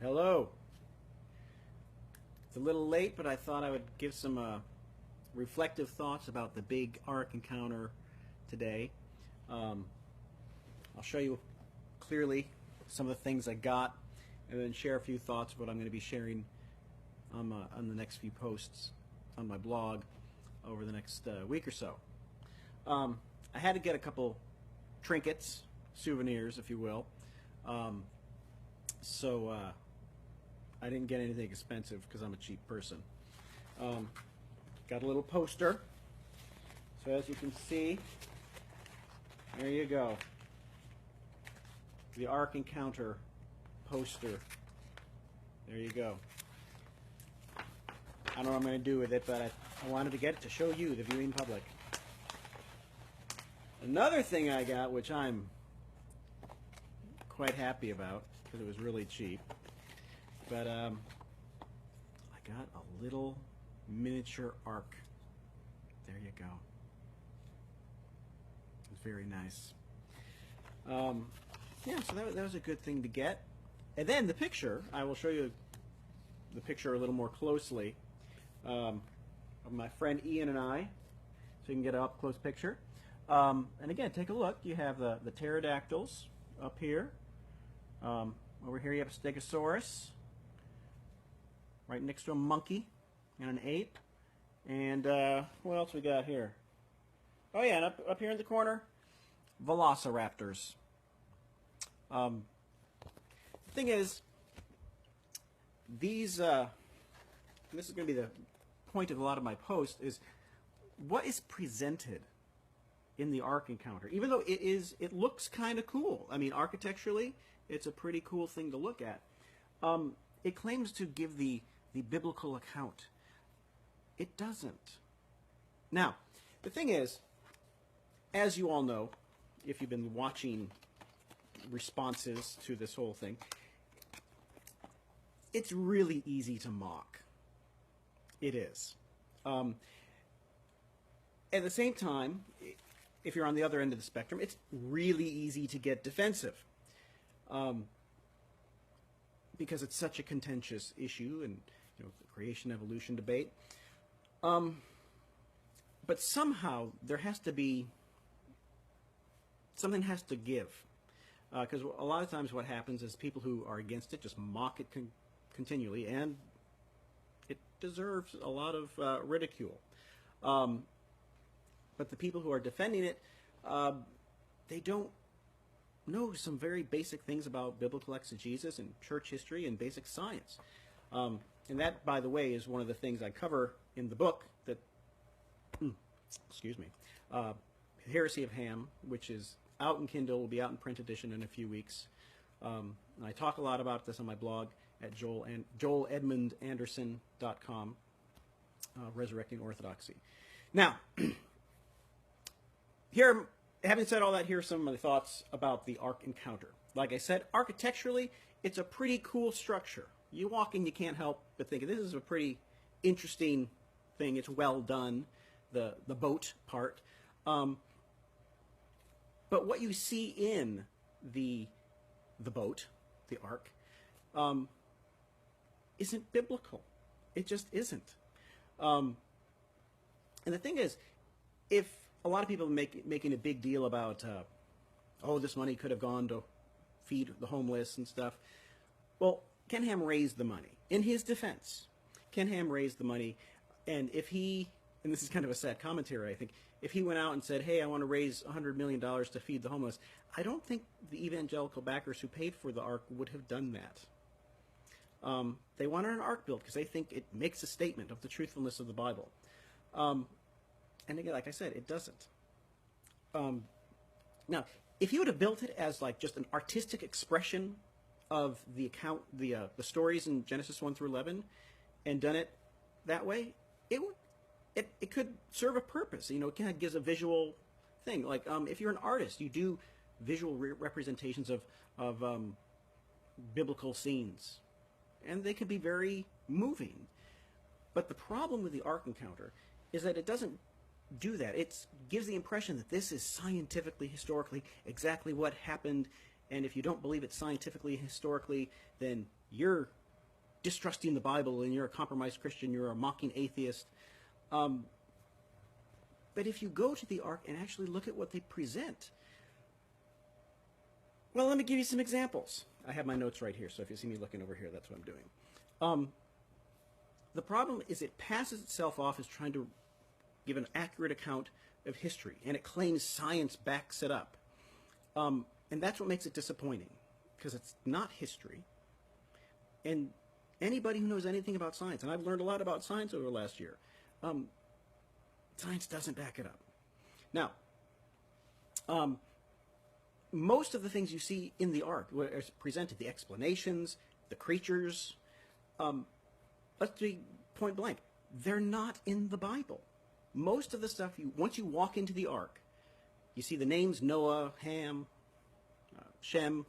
Hello. It's a little late, but I thought I would give some reflective thoughts about the big Ark encounter today. I'll show you clearly some of the things I got, and then share a few thoughts of what I'm going to be sharing on the next few posts on my blog over the next week or so. I had to get a couple trinkets, souvenirs, if you will. So I didn't get anything expensive because I'm a cheap person. Got a little poster. So as you can see, there you go. The Ark Encounter poster. There you go. I don't know what I'm going to do with it, but I wanted to get it to show you, the viewing public. Another thing I got, which I'm quite happy about, because it was really cheap, but I got a little miniature Ark. There you go. It's very nice. Yeah, so that was a good thing to get. And then the picture, I will show you the picture a little more closely of my friend Ian and I, so you can get an up-close picture. And again, take a look. You have the pterodactyls up here. Over here you have a stegosaurus. Right next to a monkey and an ape. And what else we got here? Oh yeah, and up here in the corner, velociraptors. The thing is, these, and this is going to be the point of a lot of my posts, is what is presented in the Ark Encounter. Even though it looks kind of cool. I mean, architecturally, it's a pretty cool thing to look at. It claims to give the biblical account. It doesn't. Now, the thing is, as you all know, if you've been watching responses to this whole thing, it's really easy to mock. It is. At the same time, if you're on the other end of the spectrum, it's really easy to get defensive. Because it's such a contentious issue, and the creation evolution debate. But somehow there has to be something has to give, because a lot of times what happens is people who are against it just mock it continually, and it deserves a lot of ridicule. But the people who are defending it, they don't know some very basic things about biblical exegesis and church history and basic science. And that, by the way, is one of the things I cover in the book that, excuse me, Heresy of Ham, which is out in Kindle, will be out in print edition in a few weeks. And I talk a lot about this on my blog at joeledmondanderson.com, Resurrecting Orthodoxy. Now, here, having said all that, here are some of my thoughts about the Ark Encounter. Like I said, architecturally, it's a pretty cool structure. You walk in, you can't help but think this is a pretty interesting thing. It's well done, the boat part. But what you see in the boat, the Ark, isn't biblical. It just isn't. And the thing is, if a lot of people making a big deal about, oh, this money could have gone to feed the homeless and stuff. Well, Ken Ham raised the money. In his defense, Ken Ham raised the money, and if he, and this is kind of a sad commentary, I think, if he went out and said, hey, I want to raise $100 million to feed the homeless, I don't think the evangelical backers who paid for the Ark would have done that. They wanted an Ark built because they think it makes a statement of the truthfulness of the Bible. And again, like I said, it doesn't. Now, if you would have built it as like just an artistic expression of the account, the stories in Genesis 1 through 11, and done it that way, it could serve a purpose. It kind of gives a visual thing. Like if you're an artist, you do visual representations of biblical scenes, and they can be very moving. But the problem with the Ark Encounter is that it doesn't do that. It gives the impression that this is scientifically, historically, exactly what happened, and if you don't believe it scientifically, historically, then you're distrusting the Bible and you're a compromised Christian, you're a mocking atheist. But if you go to the Ark and actually look at what they present, well, let me give you some examples. I have my notes right here, so if you see me looking over here, that's what I'm doing. The problem is it passes itself off as trying to give an accurate account of history, and it claims science backs it up. And that's what makes it disappointing, because it's not history. And anybody who knows anything about science, and I've learned a lot about science over the last year, science doesn't back it up. Now, most of the things you see in the Ark are presented, the explanations, the creatures, let's be point blank, they're not in the Bible. Most of the stuff, once you walk into the Ark, you see the names Noah, Ham, Shem,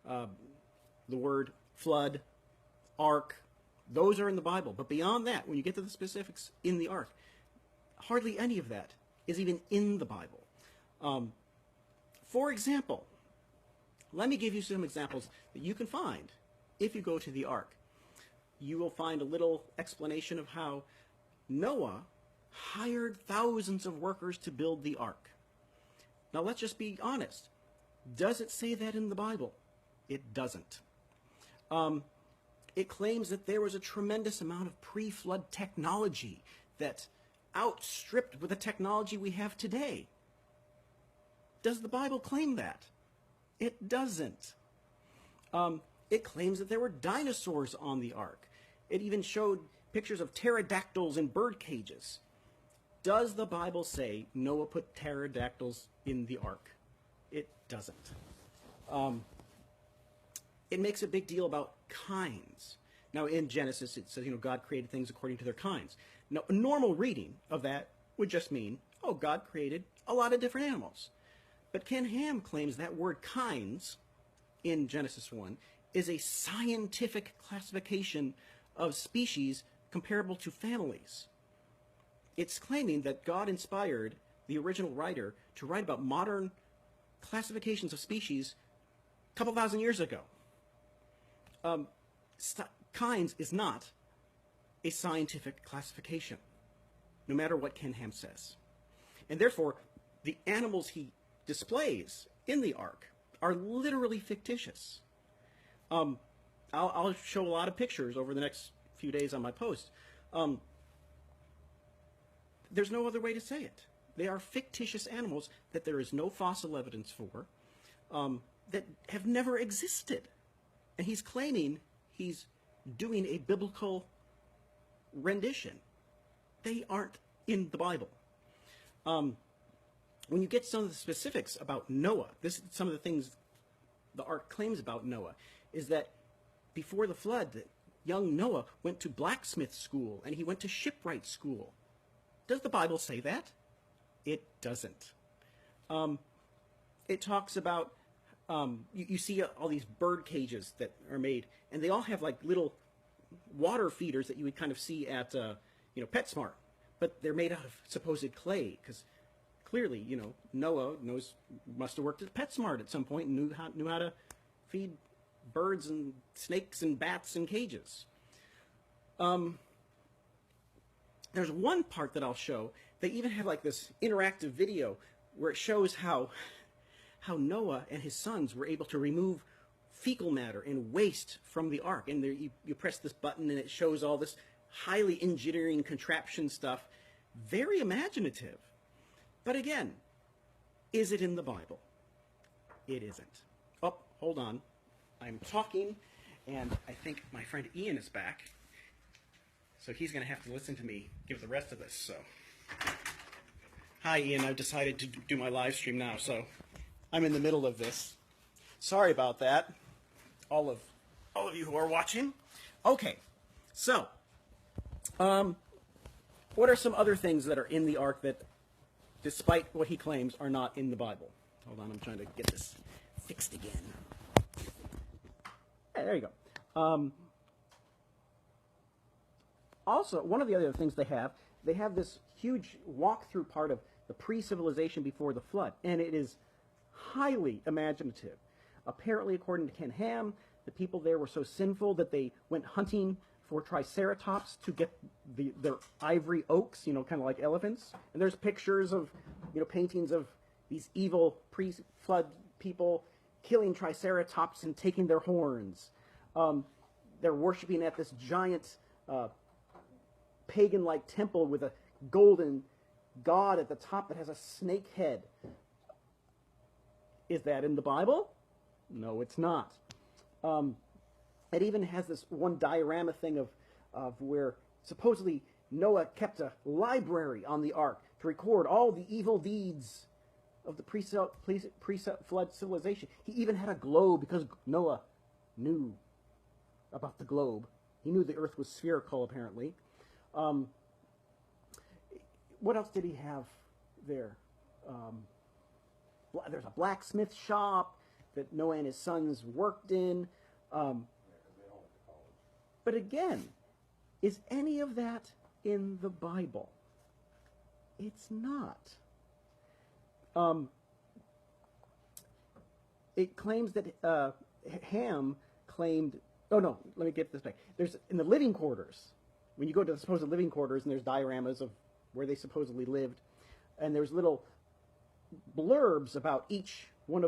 the word flood, Ark. Those are in the Bible. But beyond that, when you get to the specifics in the Ark, hardly any of that is even in the Bible. For example, let me give you some examples that you can find if you go to the Ark. You will find a little explanation of how Noah hired thousands of workers to build the Ark. Now let's just be honest. Does it say that in the Bible? It doesn't. It claims that there was a tremendous amount of pre-flood technology that outstripped with the technology we have today. Does the Bible claim that? It doesn't. It claims that there were dinosaurs on the Ark. It even showed pictures of pterodactyls in bird cages. Does the Bible say Noah put pterodactyls in the Ark? It doesn't. It makes a big deal about kinds. Now, in Genesis, it says, God created things according to their kinds. Now, a normal reading of that would just mean, God created a lot of different animals. But Ken Ham claims that word kinds in Genesis 1 is a scientific classification of species comparable to families. It's claiming that God inspired the original writer to write about modern classifications of species a couple thousand years ago. Kinds is not a scientific classification, no matter what Ken Ham says. And therefore, the animals he displays in the Ark are literally fictitious. I'll show a lot of pictures over the next few days on my post. There's no other way to say it. They are fictitious animals that there is no fossil evidence for, that have never existed. And he's claiming he's doing a biblical rendition. They aren't in the Bible. When you get some of the specifics about Noah, some of the things the Ark claims about Noah is that before the flood, young Noah went to blacksmith school and he went to shipwright school. Does the Bible say that? It doesn't. It talks about, you see all these bird cages that are made, and they all have like little water feeders that you would kind of see at, PetSmart, but they're made out of supposed clay, because clearly, Noah must have worked at PetSmart at some point and knew how to feed birds and snakes and bats in cages. There's one part that I'll show. They even have like this interactive video where it shows how Noah and his sons were able to remove fecal matter and waste from the Ark. And there, you press this button and it shows all this highly engineering contraption stuff. Very imaginative. But again, is it in the Bible? It isn't. Oh, hold on. I'm talking, and I think my friend Ian is back. So he's going to have to listen to me give the rest of this. So, hi Ian, I've decided to do my live stream now, so I'm in the middle of this. Sorry about that, all of you who are watching. Okay, so what are some other things that are in the Ark that, despite what he claims, are not in the Bible? Hold on, I'm trying to get this fixed again. Hey, there you go. Also, one of the other things they have this huge walkthrough part of the pre-civilization before the flood, and it is highly imaginative. Apparently, according to Ken Ham, the people there were so sinful that they went hunting for triceratops to get their ivory oaks, kind of like elephants. And there's pictures of, paintings of these evil pre-flood people killing triceratops and taking their horns. They're worshiping at this giant pagan-like temple with a golden god at the top that has a snake head. Is that in the Bible? No, it's not. It even has this one diorama thing of where supposedly Noah kept a library on the ark to record all the evil deeds of the pre-flood civilization. He even had a globe because Noah knew about the globe. He knew the earth was spherical, apparently. What else did he have there? There's a blacksmith shop that Noah and his sons worked in. But again, is any of that in the Bible? It's not. It claims that Ham claimed... Oh, no, let me get this back. There's, in the living quarters, when you go to the supposed living quarters, and there's dioramas of where they supposedly lived, and there's little blurbs about each one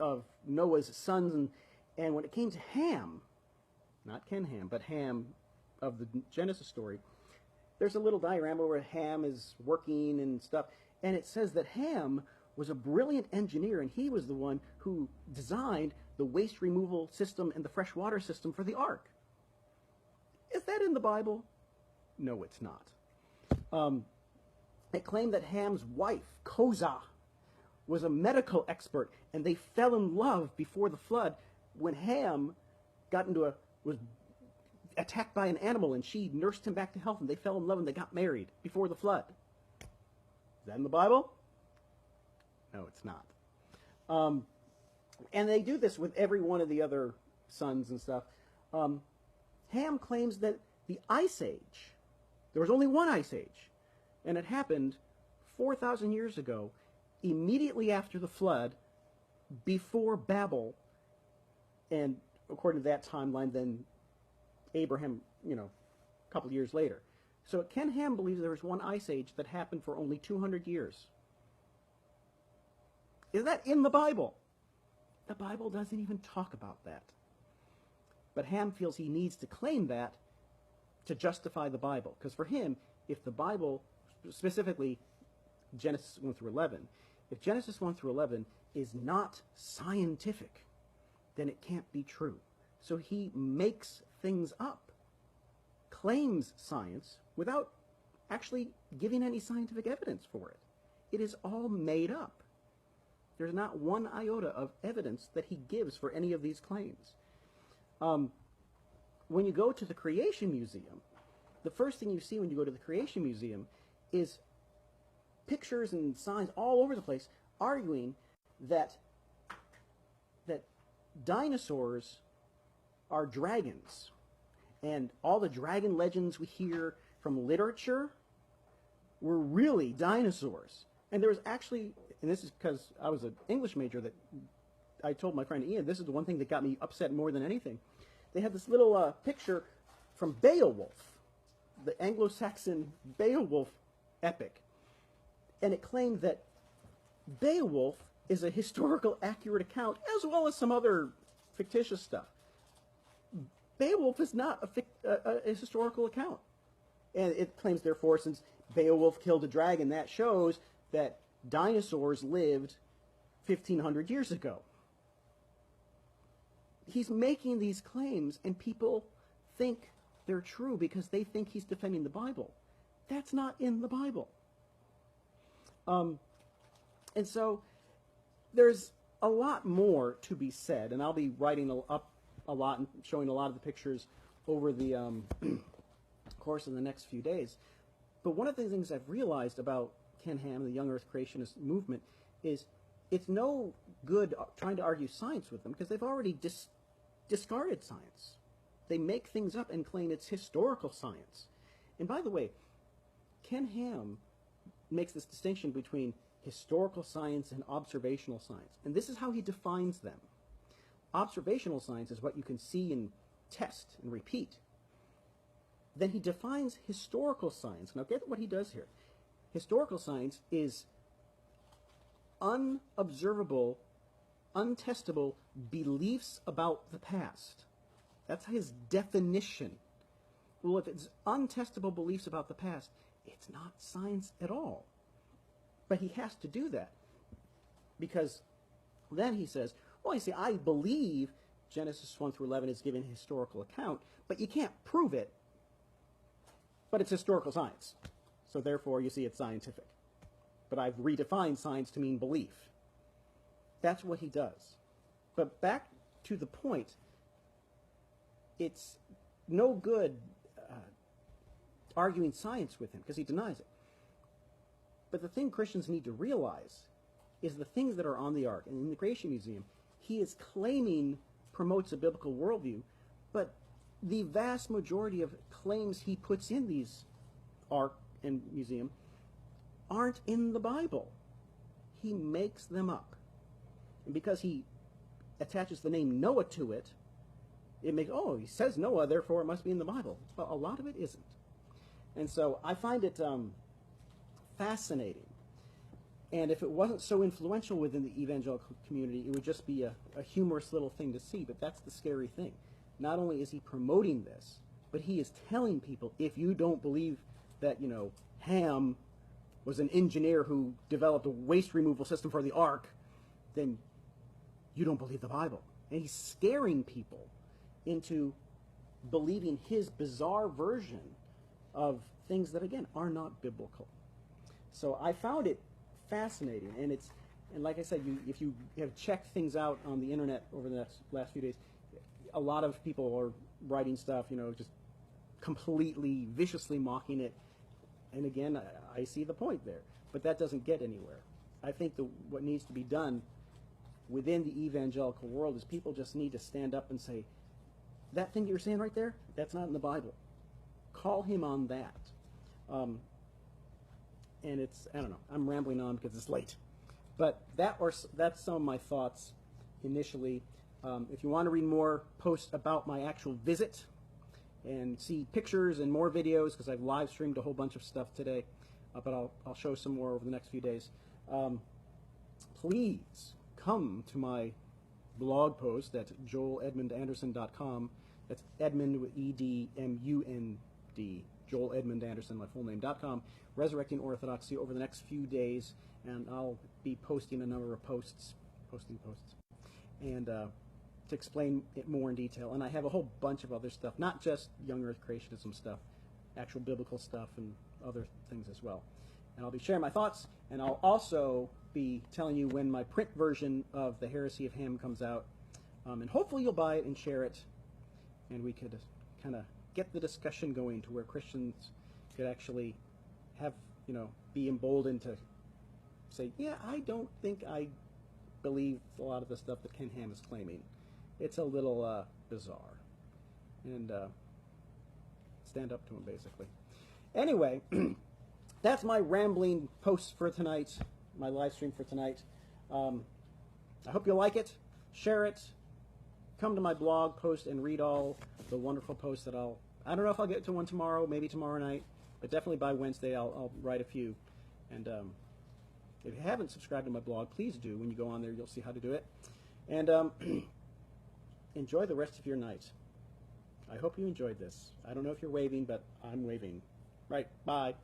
of Noah's sons, and when it came to Ham, not Ken Ham, but Ham of the Genesis story, there's a little diorama where Ham is working and stuff, and it says that Ham was a brilliant engineer, and he was the one who designed the waste removal system and the freshwater system for the ark. Is that in the Bible? No, it's not. It claimed that Ham's wife, Kozah, was a medical expert, and they fell in love before the flood when Ham was attacked by an animal, and she nursed him back to health, and they fell in love, and they got married before the flood. Is that in the Bible? No, it's not. And they do this with every one of the other sons and stuff. Ham claims that the Ice Age, there was only one Ice Age, and it happened 4,000 years ago, immediately after the flood, before Babel, and according to that timeline, then Abraham, a couple years later. So Ken Ham believes there was one Ice Age that happened for only 200 years. Is that in the Bible? The Bible doesn't even talk about that. But Ham feels he needs to claim that to justify the Bible. Because for him, if the Bible, specifically Genesis 1 through 11, if Genesis 1 through 11 is not scientific, then it can't be true. So he makes things up, claims science, without actually giving any scientific evidence for it. It is all made up. There's not one iota of evidence that he gives for any of these claims. When you go to the Creation Museum, the first thing you see when you go to the Creation Museum is pictures and signs all over the place arguing that dinosaurs are dragons. And all the dragon legends we hear from literature were really dinosaurs. And there was actually, and this is because I was an English major, that I told my friend Ian, this is the one thing that got me upset more than anything. They had this little picture from Beowulf, the Anglo-Saxon Beowulf epic. And it claimed that Beowulf is a historical accurate account, as well as some other fictitious stuff. Beowulf is not a historical account. And it claims, therefore, since Beowulf killed a dragon, that shows that dinosaurs lived 1,500 years ago. He's making these claims, and people think they're true because they think he's defending the Bible. That's not in the Bible. And so there's a lot more to be said, and I'll be writing up a lot and showing a lot of the pictures over the course of the next few days. But one of the things I've realized about Ken Ham, the young Earth creationist movement, is it's no good trying to argue science with them because they've already discarded science. They make things up and claim it's historical science. And by the way, Ken Ham makes this distinction between historical science and observational science. And this is how he defines them. observational science is what you can see and test and repeat. Then he defines historical science. Now get what he does here. Historical science is unobservable, untestable beliefs about the past. That's his definition. Well, if it's untestable beliefs about the past, it's not science at all. But he has to do that. Because then he says, well, you see, I believe Genesis 1 through 11 is given a historical account, but you can't prove it. But it's historical science. So therefore, you see, it's scientific. But I've redefined science to mean belief. That's what he does. But back to the point, it's no good arguing science with him because he denies it. But the thing Christians need to realize is the things that are on the Ark and in the Creation Museum, he is claiming promotes a biblical worldview, but the vast majority of claims he puts in these Ark and Museum aren't in the Bible. He makes them up. And because he attaches the name Noah to it, it makes, oh, he says Noah, therefore it must be in the Bible. Well, a lot of it isn't. And so I find it fascinating. And if it wasn't so influential within the evangelical community, it would just be a humorous little thing to see. But that's the scary thing. Not only is he promoting this, but he is telling people, if you don't believe that, Ham was an engineer who developed a waste removal system for the Ark, then you don't believe the Bible. And he's scaring people into believing his bizarre version of things that, again, are not biblical. So I found it fascinating, and like I said, if you have checked things out on the internet over the last few days, a lot of people are writing stuff, just completely viciously mocking it. And again, I see the point there, but that doesn't get anywhere. I think what needs to be done within the evangelical world is people just need to stand up and say, that thing you're saying right there, that's not in the Bible. Call him on that. And it's, I don't know, I'm rambling on because it's late. But that's some of my thoughts initially. If you want to read more posts about my actual visit and see pictures and more videos, because I've live streamed a whole bunch of stuff today, but I'll show some more over the next few days. Please come to my blog post at joeledmundanderson.com. That's Edmund with E-D-M-U-N-D. Joel Edmund Anderson, my full name.com. Resurrecting Orthodoxy over the next few days, and I'll be posting a number of posts, and to explain it more in detail. And I have a whole bunch of other stuff, not just young Earth creationism stuff, actual biblical stuff and other things as well. And I'll be sharing my thoughts, and I'll also be telling you when my print version of The Heresy of Ham comes out. And hopefully you'll buy it and share it, and we could kind of get the discussion going to where Christians could actually have, be emboldened to say, yeah, I don't think I believe a lot of the stuff that Ken Ham is claiming. It's a little bizarre. And stand up to him, basically. Anyway, that's my rambling post for tonight, my live stream for tonight. I hope you like it. Share it. Come to my blog post and read all the wonderful posts that I don't know if I'll get to one tomorrow, maybe tomorrow night, but definitely by Wednesday I'll write a few. And if you haven't subscribed to my blog, please do. When you go on there, you'll see how to do it. And enjoy the rest of your night. I hope you enjoyed this. I don't know if you're waving, but I'm waving. Right, bye.